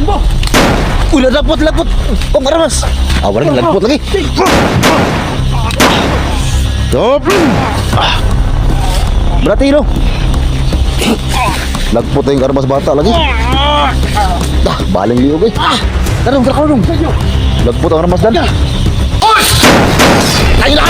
mo! Uy, lagpot. Oh, maramas. Walang lagpot lagi. Stop. Berarti lo. Lagpot yung armas bata lagi. Baling liog eh. Tarong. Lagpot ang armas dan. Ayo lang.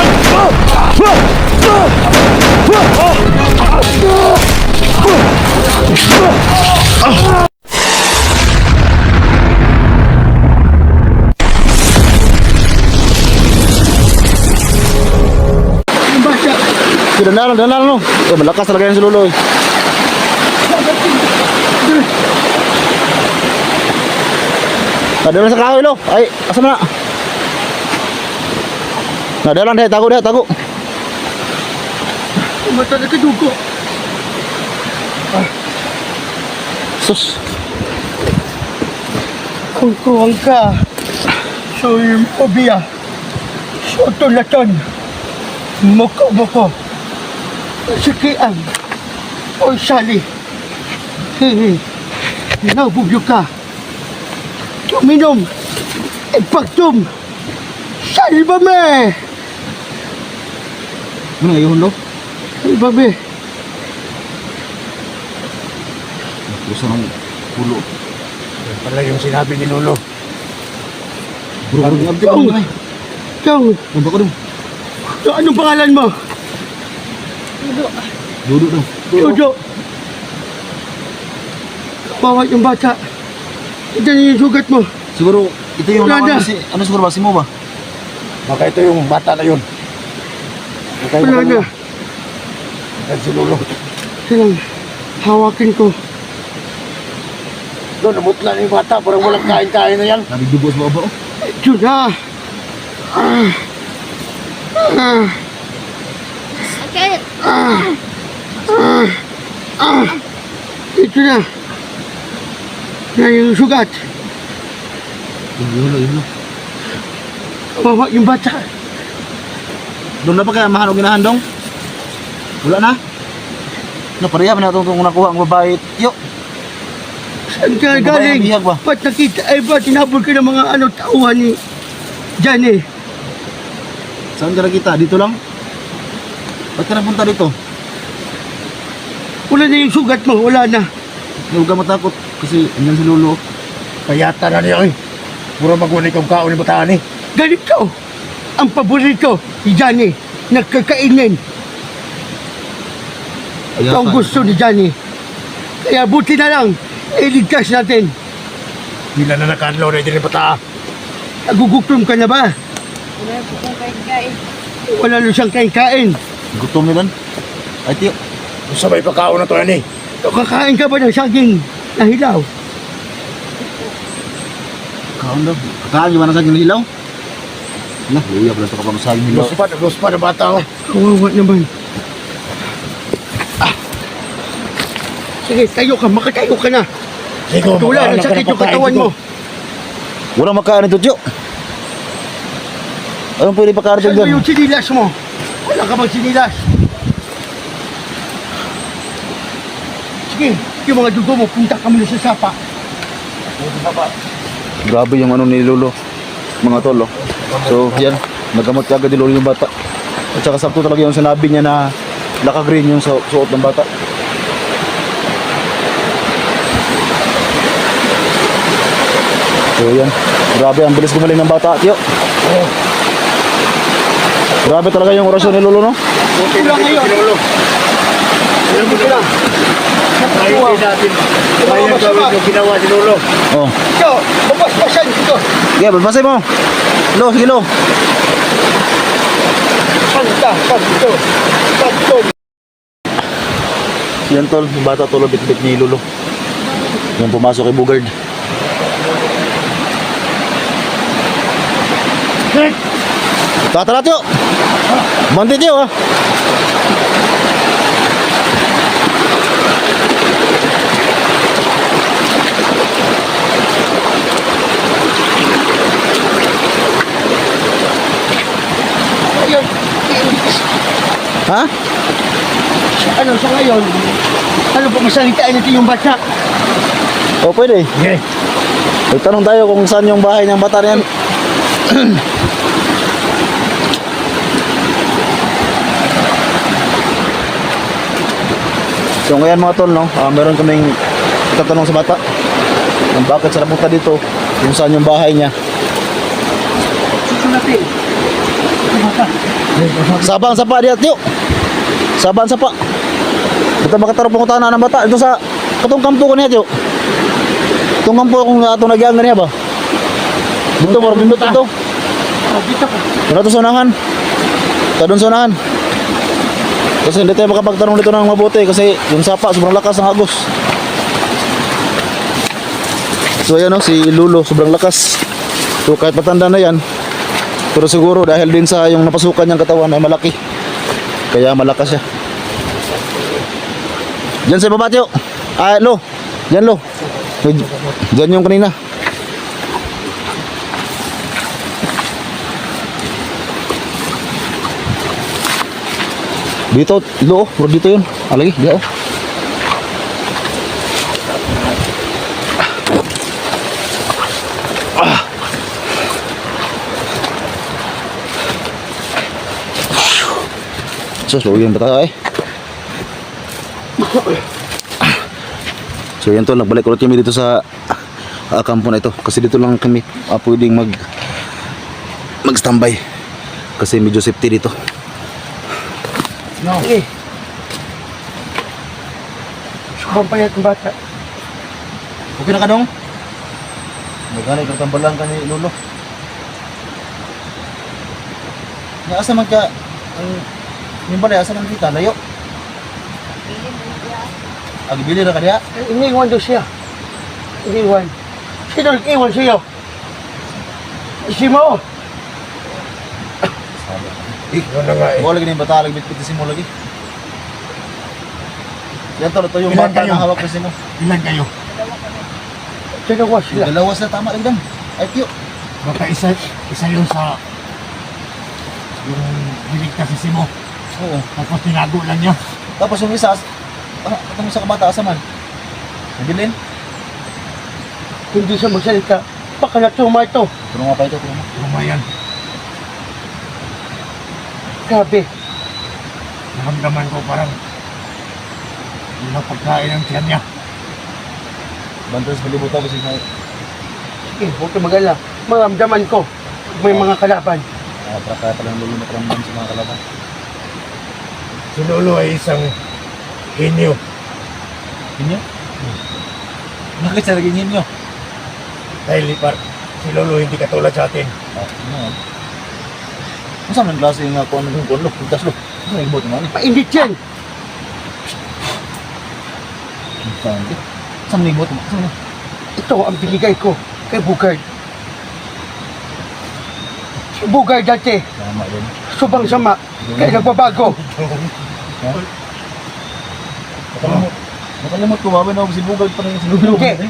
Dandalan no. Malakas talaga yan si Lolo. Nadalan sa kahoy lo. Ay, asam na. Nadalan deh, tago. Mata na kadugo. Sus. Kung kuwang ka. So yung obia. So tulaton. Moko. Sikian. O sali. Nabugyo ka. Tuminom. Ipagtum. Salba me. Ano yun lo? Salba me. Gusto ng pulo. Yan pala yung sinabi ni Lolo. Bro, abdi ko na. Ikaw. Ano ko dong? Anong pangalan mo? Duduk dong. Duduk. Bawa yung bata. Diyan yung sugat mo. Siguro ito yung Wala na. ano siguro basi mo ba? Baka ito yung bata na yun. Wala na. Yan si Lolo. Silang hawakin ko. Doon, namutla na yung bata. Parang walang kain-kain na yan. Nabigdugo sa baba oh. Ito na. Sakit. Ito na. Yan yung sugat. Yun lo. Bawa yung bata. Doon na pa kaya mahal o ginahandong? Wala na? Napareha na itong nakuha ang babae. Yo! Saan ka Yung babae galing? ang bihag ba? Ba't nakita? Ay ba tinabol ka ng mga tauhan ni Johnny? Saan ka nakita? Dito lang? Ba't ka napunta dito? Wala na yung sugat mo. Wala na. Huwag ka matakot kasi andyan si Lolo. Kayata na niya eh. Puro magunay kong kaon ni bataan eh. Ganito. Ang paborito ni Johnny. Nagkakainin. Ito ang gusto ni Johnny. Kaya buti na lang. Iligtas natin. Bila na nakadlaw na din ni bataan. Nagugutom ka na ba? Wala po kong kain-kain. Wala na siyang kain-kain. Gutom nilan. Ay tiyo. Sabay pa kaon na to yan eh. Kakain ka ba ng saging na hilaw? Kaon daw. Kakaan yung mana sa akin hilaw? Nah, luya pala ito kapag sa akin hilaw. Gusto pa ng bata oh. Kawawa naman. Sige, tayo ka. Makatayo ka na. Sige, Tula, nasakit yung katawan mo. Walang makaan ito, tiyo. Anong pwede pakain ito Saan mo dyan? yung sinilas mo? Wala ka bang sinilas? Sige, yung mga dugo mo, punta kami na sa sapa. Grabe yung ano ni Lolo. Mga tolo. So, yan. Nagamot ka agad ni Lolo yung bata. At saka sakto talaga yung sinabi niya na naka-green yung suot ng bata. So, yan. Grabe, ang bilis gumaling ng bata, tiyo. Grabe talaga yung orasyon ni Lolo, no? Buti lang ngayon. Lolo. Buti lang. Ayun natin. Ayun gawin yung ginawa ni Lolo. Oh. Ito, babas-basan ito. Sige, balbasay mo. Lo, sige lo. Santa, santo, santo. Yan tol, yung bata tol, bit-bit ni Lolo. Yung pumasok kay Bugard. Tara, tiyo. Mandi tiyo, ha. Ayun, Ha? ano sa ngayon? Ano pa masalitaan natin yung bata? O, pwede. Sige. Magtanong tayo kung saan yung bahay ng bata na yan. So ngayon mga tol, no, meron kaming itatanong sa bata kung bakit siya napunta dito, kung saan yung bahay niya. Susunapin. Sabang sapa diya, tiyo. Sabang sapa. Ito makataro pangutana ng bata. Ito sa katong kampo ko niya, tiyo. Itong kampo kung ato nagyang niya ba? Dito, marang bindot ito. Dito ko. Kaya ito sunahan. Kadun sunahan. Kasi hindi tayo makapagtanong dito ng mabuti kasi yung sapa, sobrang lakas ng agos. So ayan o, si Lulo, sobrang lakas. So kahit matanda na yan, pero siguro dahil din sa yung napasukan niyang katawan ay malaki. Kaya malakas siya. Diyan sa baba, tiyo. Lo. Diyan, Lo. Diyan yung kanina. Dito, Lo. Puro dito yun. Lagi, diyan. So, yan ba tayo eh? So yan tol, nagbalik ulit kami dito sa kampo na ito. Kasi dito lang kami pwedeng mag-standby. Kasi medyo safety dito. No. Okay. Subang payat ng bata. Okay na ka dong? Naghanay kang tambalan ka ni Lolo. Asa man ka yung balay, asa man kita? Layo? Bili na ka diya? Iniwan daw siya. Iniwan. Sino nag-iwan siya? Si Mo. Yun na nga eh. Wala lagi na yung bata, lagi bitbit si mo lagi. Yan tol, ito yung Ilan bata kayo? na hawak kasi mo. Ilan kayo? Dalawa sila. Dalawa sila, tama lang dam. Ay, tiyo. Baka isa yun sa yung niligtas si Simo. Oo. Tapos tinago lang niya. Tapos yung isa, katong sa kabata, asa man? Nabilin? Hindi siya magsalita. Baka natuma ito. Tulungan pa ito, tulungan. Lumayan. Grabe. Naramdaman ko parang yung pagkain ng tiyan niya. Bantas malibutan kasi na Sige, huwag ka mag-ala. Maramdaman ko. May mga kalaban. para kaya palang lulo na karamdam sa mga kalaban. Si Lolo ay isang henyo. Hinyo? Bakit siya naging hinyo? Dahil si Lolo hindi katulad sa atin. Ano? Ang saan ng klase nga kung ano yung kulo? Pagtas lo. Ano yung ibot naman eh? Mainit yan. Saan ito? Saan yung ibot naman? Saan? Ito ang binigay ko kay Bugard. Si Bugard dati, Tama din. subang sama. Kaya nagbabago. Nakalimot ko ba? Si Bugard pa rin si Lulo. Hindi.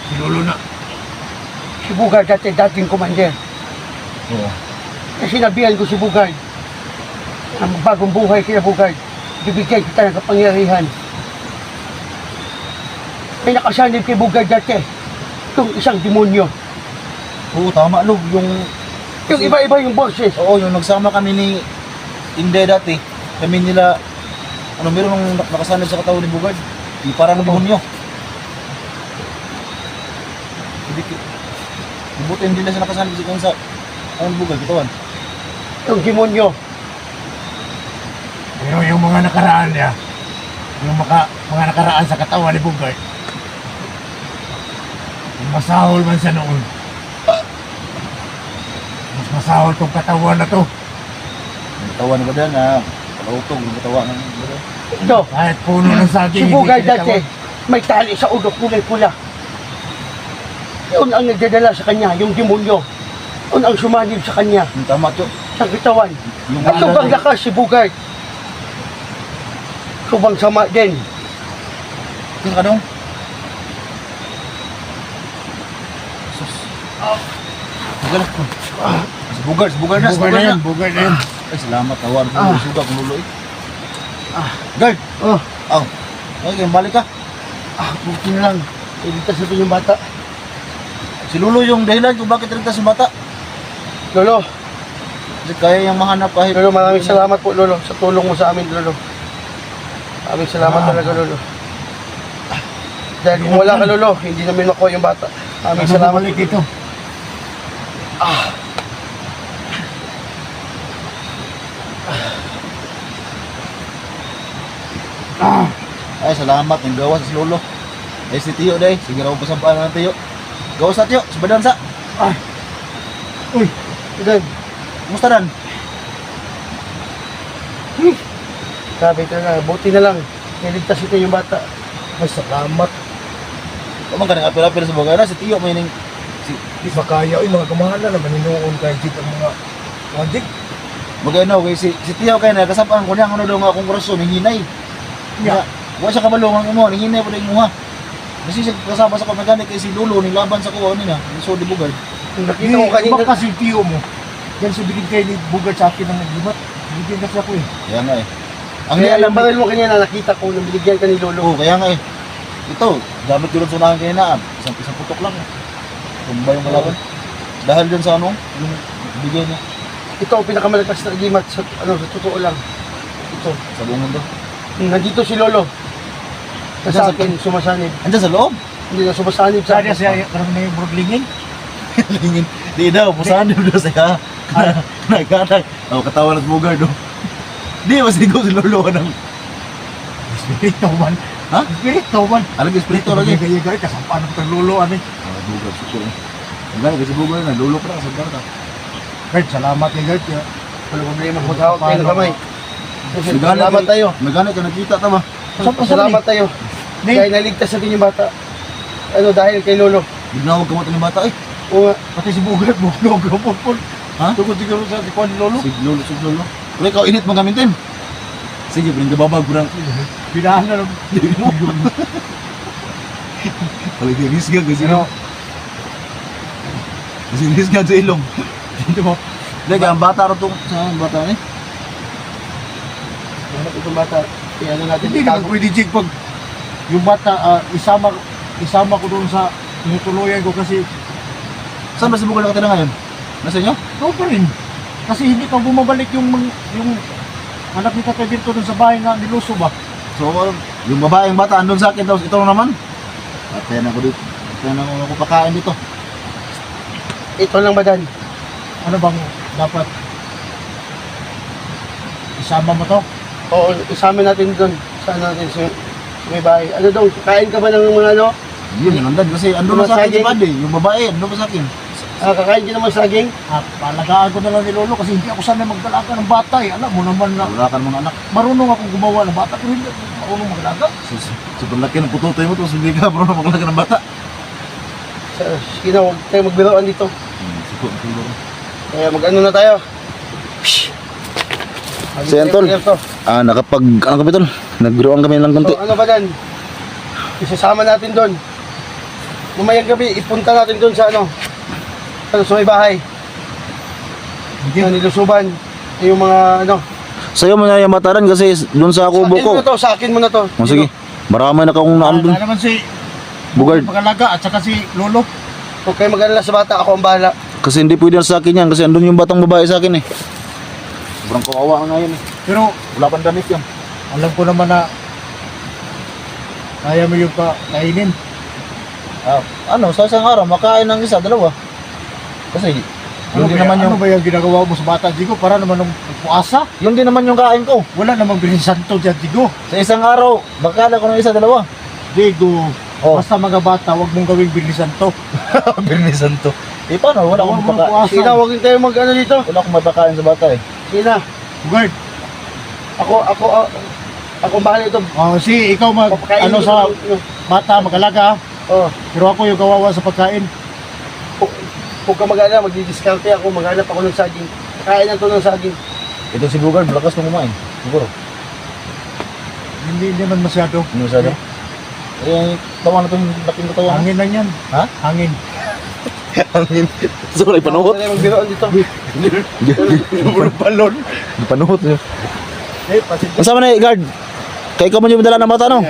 Si Lolo na. Si Bugard dati, dating commander. Oo. Kasi sinabihan ko si Bugard, ang bagong buhay kaya Bugard, bibigyan kita ng kapangyarihan. May nakasanib kay Bugard dati, itong isang demonyo. Oo, tama lo. Yung Iba-iba yung boses. Oo, yung nagsama kami ni Inday dati, kami nila, meron nung nakasanib sa katawan ni Bugard. Yung parang demonyo. Buti hindi na siya nakasanib sa Bugard, katawan. Yung demonyo. Pero yung mga nakaraan niya, yung mga nakaraan sa katawan ni Bugard, yung masahol man siya noon. Mas masahol tong katawan na to. Yung katawan ba dyan, palautog, yung katawan ng Bugard. Ito, Kahit puno ng saging, si Bugard hindi dati, kinatawan. may tali sa ulo, kulay pula. Yun ang nagdadala sa kanya, yung demonyo. Yun ang sumanib sa kanya, Yung tama, Tiyo. sa katawan. Yung At subang lakas si Bugard. Subang sama din. Yung kanong? Sus. Bugard. Si Bugard na, si Bugard na. Bugard na yan. Ay, salamat, tawar. Suga kung lulo eh. Guard! Oh, Okay, balik ka. buti na lang. Iligtas natin yung bata. Si Lolo yung dahilan kung bakit ligtas yung bata. Lolo, Kasi kaya yung mahanap kahit... Lolo, maraming salamat po, Lolo, sa tulong mo sa amin, Lolo. Maraming salamat talaga, Lolo. Dahil kung wala ka, Lolo, hindi namin makuha yung bata. Maraming salamat dito. Ay, salamat. Yung gawas si Lolo. Ay, si Tiyo day. Sige raw pasabaan ng Tiyo. Gawas sa Tiyo. Sa badansa. Uy, Idan, Kumusta dan? sabi ka na, buti na lang. Niligtas ito yung bata. Ay, salamat. Kumang ka nang apil-apil sa bagay na. Si Tiyo may ning... Di ba kaya, mga kamahala na maninuon kay Jig ang mga Jig. Bagay na, okay. Si Tiyo kayo na kasapaan ko niya. Ano daw nga akong kurasyon. Hinay. Yeah. Wala siya kamalungan mo. Hinay pa rin mo ha. Kasi siya kasama sa kamaganik kay si Lolo. Nilaban sa kuha nila. So di bugay. Nakita ko kanina. Baka si Tiyo mo. Yan sa bigin kayo ni Bugard sa akin ng naglibat. Bigyan kasi ako eh. Kaya nga eh. Ang Kaya alam alam baril mo kanina, nakita ko nang binigyan ka ni Lolo. Oo, kaya nga eh. Ito, gamit ko lang sa unahan kayo na. Isang putok lang. Tumba yung kalaban. Dahil dyan sa ano, yung bigay niya. Ito ang pinakamalakas na agimat sa, sa totoo lang. Ito. Sa buong mundo. Nandito si Lolo. Na sa akin, sumasanib. Andyan sa loob. Hindi na sumasanib sa Sana akin. siya, parang may broglingin. Lingin. Di daw, pusahan daw siya. Nagkatay. Oh, katawa ng bugar do. Di, masigaw si Lolo ka ng... Espiritu man. Ha? Espiritu man. Alam ko, espiritu lagi. Gaya-gaya, kasampaan ko ng lolo, ano eh. Ah, bugar, suko. Ang gano'n kasi bugar na, Lolo pa na, sa barka. Gert, salamat eh, Gert. Wala problema, maghawak tayo ng kamay. Nagana Salamat tayo. Nagana ka, nakita tama. Salamat tayo. Dahil naligtas natin yung bata. Dahil kay Lolo. Bignawag ka mo ito ng bata eh. O nga, Pati si Bugard, buklog, pulpul. Ha? Tungkol siguro sa si Juan Lolo. Sig Lolo. Wala ikaw, init mo gamitin. Sige, bring babag ko ng... Binahan na lang. Wala ikaw, risgag kasi. Pero, Kasi risgag sa ilong. dito mo, Like, ang bata rin itong... Saan ang bata eh? hanap itong bata. Kaya natin hindi naman pwede Jig pag yung bata, isama ko doon sa tinutuluyan ko kasi Saan ba si Bukal nakatira ngayon? Nasa inyo? ikaw pa rin. Kasi hindi pa bumabalik yung anak ni Tatay Virto doon sa bahay na niluso ba? So, yung babaeng bata andun sa akin, tapos ito naman. At kaya na ko dito. Kaya na ako pakain dito. Ito lang ba, Dan? Ano bang dapat isama mo to? Oo, isama natin doon. Saan natin sa may bahay. Ano daw, kain ka ba ng mga ano? Yun, yung andun. Kasi andun na sa akin si Buddy. Yung babae, andun pa sa akin. Kakain ka naman saging? At palagaan ko na lang ni Lolo kasi hindi ako sanay magdalaga ng bata eh. Alam mo naman na Wala ka ng mga anak. marunong akong gumawa ng bata pero hindi ako marunong magdalaga. Super laki ng putotoy mo, tapos hindi ka bro na maglaki ng bata. Sige na, huwag tayo magbiroan dito. Siguro. Kaya mag-ano na tayo. Si Anton. Nakapag, ano kami tol? Nagbiroan kami lang konti. So, ano ba, Dan? Isasama natin doon. Mamayang gabi, ipunta natin doon sa sa may bahay. Sa nilusuban. Yung mga Sa'yo mo na yung mataran kasi doon sa kubo ko. Sa akin mo na to. O sige, marami na akong naandun. Naman si Bugard. Pagalaga at saka si Lolo. Huwag kayo mag-alala sa bata, ako ang bahala. Kasi hindi pwede na sa akin yan kasi andun yung batang babae sa akin eh. Sobrang kawawa nga yun eh. Pero Wala pang damit yan. alam ko naman na kaya mo yung kainin. Sa isang araw, makain ng isa, dalawa. Kasi yun din naman yung... Ano ba yung ginagawa mo sa bata, Jigo? Para naman ng puasa. Yun din naman yung kain ko. Wala namang binisanto dyan, Jigo. Sa isang araw, bakala ko ng isa, dalawa. Jigo, Oh. basta mga bata, huwag mong gawing binisanto. Birnisan to. Eh paano? Wala akong Huwag mong mapakain. Sige na, huwag tayo mag-ano dito. Wala akong mapakain sa bata eh. Sige na. Bugard, Ako ang bahala ito. si ikaw Papakainin ano ko sa ito. bata, mag-alaga. Oh, Pero ako yung kawawa sa pagkain. huwag ka mag-alala, magdi-discarte ako, maghanap ako ng saging. Kain na to ng saging. Ito si Bugard, malakas na kumain. Siguro. Hindi naman masyado. Ano masyado? Eh, tawa na to, laking tawa. Hangin lang yan. Ha? Hangin. Hangin. Sorry, panuhot. Huwag tayo magbiroan dito. Balon. Panuhot niyo. Pasensya. Ang sama na guard. Kaya ikaw man yung madala ng mata, no?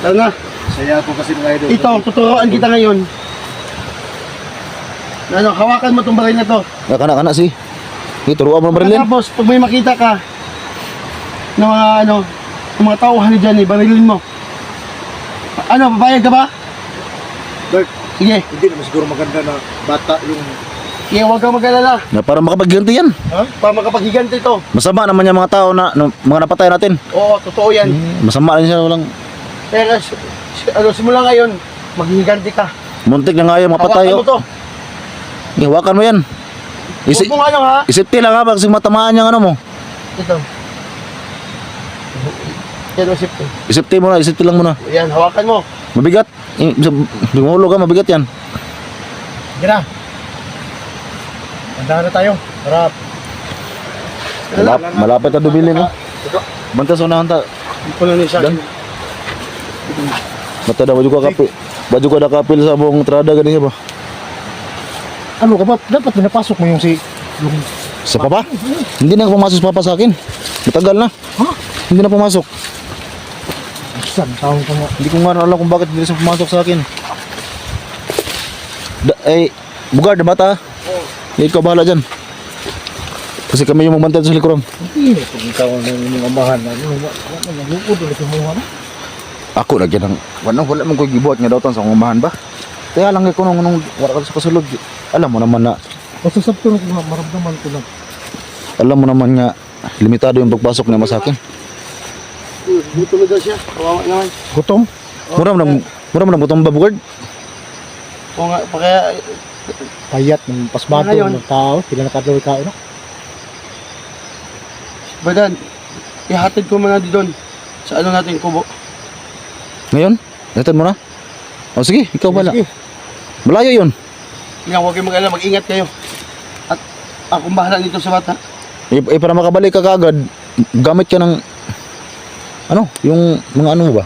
Tara na. Saya ako kasi mga idol. Ito, tuturuan kita ngayon. Ano, hawakan mo itong baril na to. Kana si. Turuan mo ng barilin. Tapos, pag may makita ka ng mga ano, ng mga tauhan ni Johnny, barilin mo. Ano, papayag ka ba? Bert, Sige. hindi naman siguro maganda na bata yung... Sige, huwag kang mag-alala. Na para makapagganti yan. Ha? Para makapaghiganti ito. Masama naman yung mga tao na mga napatay natin. Oo, totoo yan. Masama rin siya walang Kaya ano, simula ngayon, maghihiganti ka. muntik na nga yung mapatay. Hawakan mo to. Hawakan mo yan. Huwag mo ano ha. Isipti lang ha, kasi matamaan yung ano mo. Ito. Yan, isipti. Isipti lang muna. Yan, hawakan mo. Mabigat. Bumulog ka, mabigat yan. Sige na. Handa na tayo. Harap. Malapit na dumili mo. Bantas unahan ta. Hindi ko na siya. Dan. Mata dah baju ka kapil. Baju ka dah kapil sa buong trada ganyan ba? Ano ka ba? Dapat pinapasok mo yung si... Yung... Sa papa? Hindi na pumasok si papa sa akin. Matagal na. Ha? Hindi na pumasok. Saan? Tawag ko nga. Hindi ko nga alam kung bakit hindi siya pumasok sa akin. Bugard na bata. Ikaw bahala dyan. Kasi kami yung magbantay sa likuran. Hindi. Kung ikaw ang inyong amahan na. Nalukod ulit yung mga. Ako lagi ng wala man ko gibuhat nga daw tan sa umahan ba. Kaya lang ko nung wala ka sa kasulod. Alam mo naman na Masasabto na kung maramdaman ko na. alam mo naman nga limitado yung pagpasok niya sa akin. Gutom na daw siya. Kawawa naman. Gutom? Mura mo ng butong ba Bugard? Oo nga, pa kaya... Payat ng pasmado Ngayon. ng tao. Pila na kadloy ka. No? Badan, ihatid ko muna di doon. Sa ano natin, kubo. Ngayon? Natad mo na? O sige, ikaw bala. Sige. Malayo yun. Nga, huwag kayong mag-alala, mag-ingat kayo. At akong bahala nito sa bata. Para makabalik ka kagad, gamit ka ng ano, yung mga ano ba?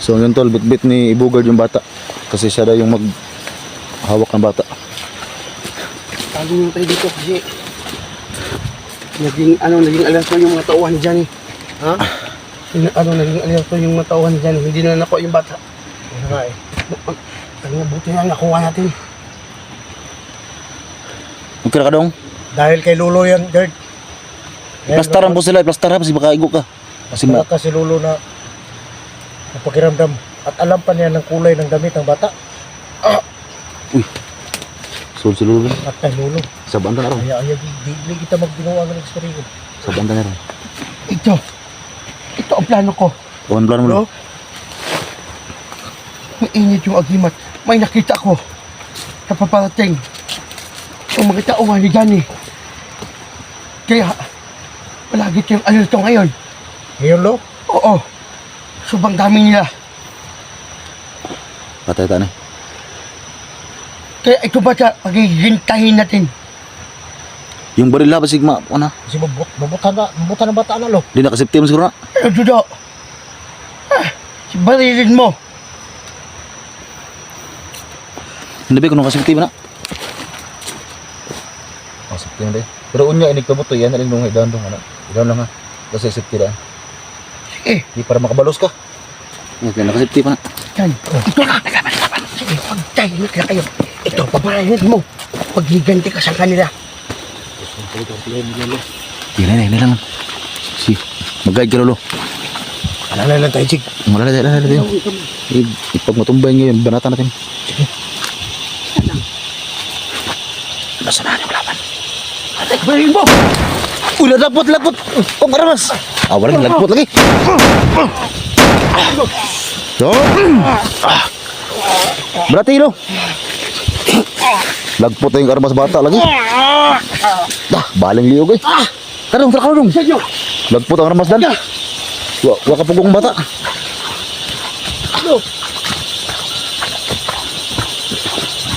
So yun tol, bit-bit ni Bugard yung bata. Kasi siya daw yung maghawak ng bata. Tago nyo tayo dito kasi naging alerto yung mga tauhan dyan eh. Ha? Naging alerto yung mga tauhan dyan eh. Hindi na nakuha yung bata. Ano nga eh. Kaya buti na nakuha natin. Okay na ka dong? Dahil kay Lolo yan, Gerd. Plastaran po sila, plastaran kasi baka igo ka. Kasi Wala kasi Lolo na napakiramdam. At alam pa niya ng kulay ng damit ng bata. sul si Lulu. At kay Lolo. Sa banda na rin. Kaya di kita magdinawa ng eksperimento. Sa banda na rin. Ito ang plano ko. Kawan plano mo Bro? lang. May init yung agimat. May nakita ko sa paparating. Yung mga tauhan ni Johnny. Kaya, palagi kayong alerto ngayon. Ngayon, Lo? Oo. Subang dami nila. Patay ta na. Kaya ito ba siya, paghihintahin natin. Yung barila ba sigma, ano? Kasi mabutan ng bata na, Lo. Di nakasipti mo siguro na. Ano, Dudo? Barilin mo. Hindi ba kung nakasipti mo na? Kasipti mo na pero unya, inig kabuto yan, aling nung idahan dong, ano? Idahan lang ha. Kasi sipti na. Sige. Di para makabalos ka. Okay, nakasipti pa na. Yan. Ito na. Laban. Sige, pagtahimik na kayo. Ito, paparilin mo. Paghiganti ka sa kanila. Hindi lang. Si, mag-guide ka lolo. Alala lang tayo, Jig. Malalay tayo. Pag matumbay ngayon, banata natin. Sige. Nasa na yung laban? Barilin mo. Uy, lagpot! Oh, maramas! Walang lagpot lagi. So, berarti lo. Lagpot na yung armas bata lagi. Baling liog eh. Tarong. Lagpot ang armas dan. Waka pugong bata.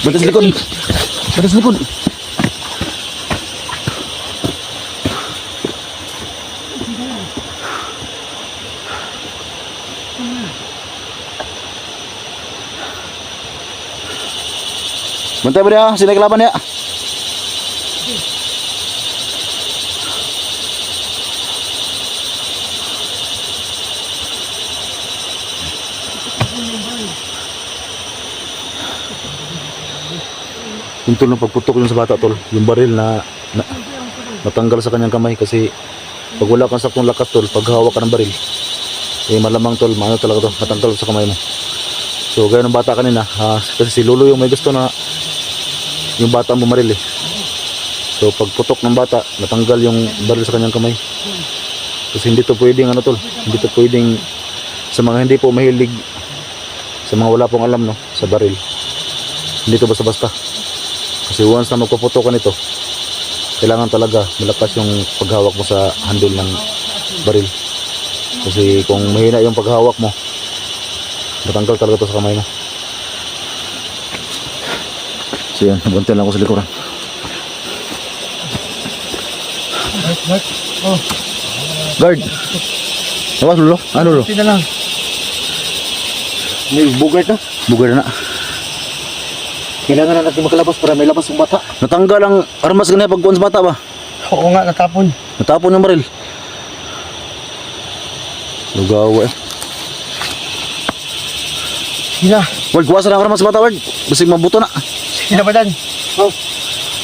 Batas likod. Bantay mo dia, sila kelaban ya. Yung tol, nung pagputok yung sa bata tol, yung baril na natanggal sa kanyang kamay kasi pag wala kang saktong lakas tol, pag hawak ka ng baril, eh malamang tol, maano talaga to, matanggal sa kamay mo. So gaya ng bata kanina, kasi si Lolo yung may gusto na yung bata ang bumaril eh. So pagputok ng bata, natanggal yung baril sa kanyang kamay. Kasi hindi to pwedeng ano tol, hindi to pwedeng sa mga hindi po mahilig, sa mga wala pong alam no, sa baril. Hindi to basta-basta. Kasi once na magpuputokan ito, kailangan talaga malakas yung paghawak mo sa handle ng baril. Kasi kung mahina yung paghawak mo, matanggal talaga ito sa kamay mo. So yan, nabuntil lang ako sa likuran. Guard! Awas Lolo? Ano Lolo? Hindi na lang. May bugay na. Bugay na. Kailangan na natin makalabas para may labas ng bata. Natanggal ang armas ganyan pag sa bata ba? Oo nga, natapon. Natapon yung baril. Lugawa eh. Sige na. Ward, kuwasan ang armas sa bata Ward. Basig mabuto na. Sige na ba Dan? Oh.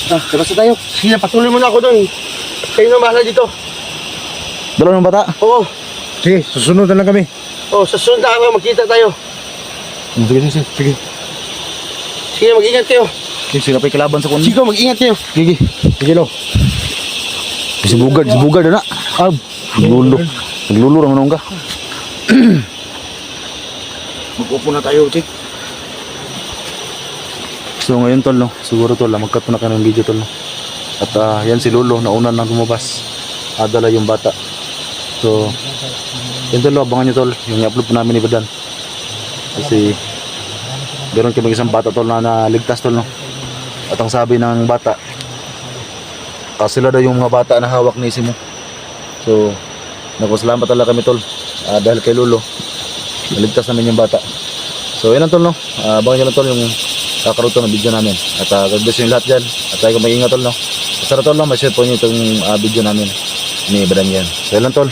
Labas na tayo. Sige na, patuloy mo na ako doon. Kayo na bahala dito. Dalawa ng bata. Oo. Sige, susunod na lang kami. Oh, sa sunod na araw, magkita tayo. Sige, sige, sige. Sige, mag-ingat kayo. Sige, sila pa'y kalaban sa kunin. Sige, mag-ingat kayo. Sige. Sige, Lo. Si Bugard na. Naglulu. Naglulu naman ka. Mag-upo na tayo, Chik. So ngayon tol no, siguro tol, mag-cut na kayo ng video tol no. At yan si Lolo, nauna na lumabas. Dala yung bata. So, yan tol, abangan nyo tol, yung i-upload po namin ni Badan. Kasi, meron kami isang bata tol na naligtas tol no. At ang sabi ng bata, sila daw yung mga bata na hawak ni Isimo. So, nagpasalamat talaga kami tol. Dahil kay Lolo, naligtas namin yung bata. So, yan ang tol no. Abangan nyo lang tol yung kakaroon to ng video namin. At God bless yung lahat dyan. At tayo kung mag-ingat tol no. Sana tol no, ma-share po nyo itong video namin ni Badan yan. So, yan lang tol.